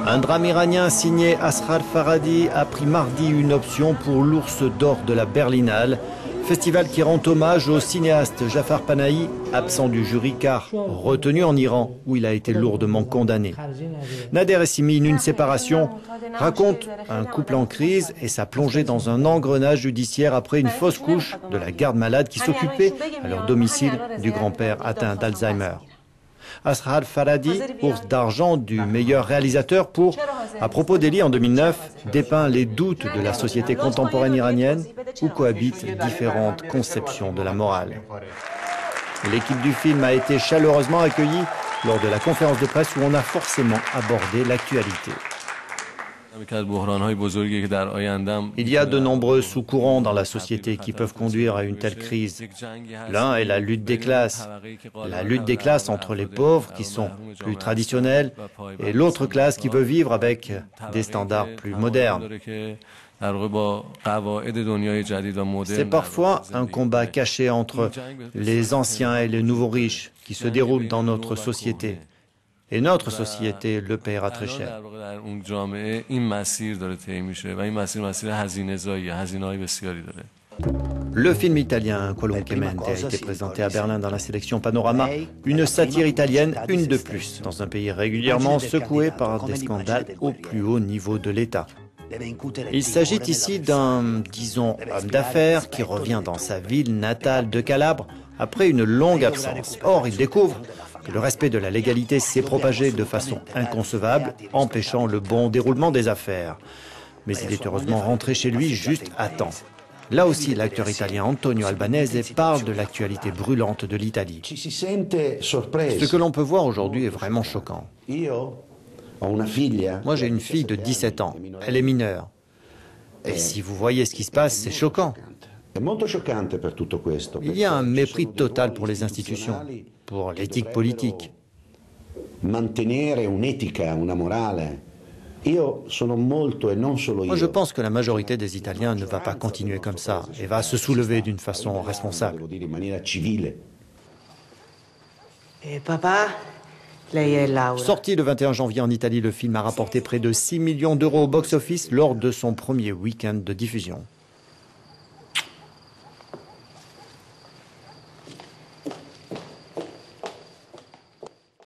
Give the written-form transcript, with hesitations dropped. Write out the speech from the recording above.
Un drame iranien signé Asghar Farhadi a pris mardi une option pour l'Ours d'or de la Berlinale, festival qui rend hommage au cinéaste Jafar Panahi, absent du jury car retenu en Iran où il a été lourdement condamné. Nader Essimine, une séparation, raconte un couple en crise et sa plongée dans un engrenage judiciaire après une fausse couche de la garde malade qui s'occupait à leur domicile du grand-père atteint d'Alzheimer. Asghar Farhadi, ours d'argent du meilleur réalisateur pour, à propos d'Eli en 2009, dépeint les doutes de la société contemporaine iranienne où cohabitent différentes conceptions de la morale. L'équipe du film a été chaleureusement accueillie lors de la conférence de presse où on a forcément abordé l'actualité. Il y a de nombreux sous-courants dans la société qui peuvent conduire à une telle crise. L'un est la lutte des classes entre les pauvres qui sont plus traditionnels et l'autre classe qui veut vivre avec des standards plus modernes. C'est parfois un combat caché entre les anciens et les nouveaux riches qui se déroule dans notre société. Et notre société le paiera très cher. Le film italien Qualunque a été présenté à Berlin dans la sélection Panorama, une satire italienne, une de plus, dans un pays régulièrement secoué par des scandales au plus haut niveau de l'État. Il s'agit ici d'un, disons, homme d'affaires qui revient dans sa ville natale de Calabre après une longue absence. Or, il découvre que le respect de la légalité s'est propagé de façon inconcevable, empêchant le bon déroulement des affaires. Mais il est heureusement rentré chez lui juste à temps. Là aussi, l'acteur italien Antonio Albanese parle de l'actualité brûlante de l'Italie. Ce que l'on peut voir aujourd'hui est vraiment choquant. Moi, j'ai une fille de 17 ans. Elle est mineure. Et si vous voyez ce qui se passe, c'est choquant. Il y a un mépris total pour les institutions, pour l'éthique politique. Moi, je pense que la majorité des Italiens ne va pas continuer comme ça et va se soulever d'une façon responsable. Et papa, sorti le 21 janvier en Italie, le film a rapporté près de 6 millions d'euros au box-office lors de son premier week-end de diffusion.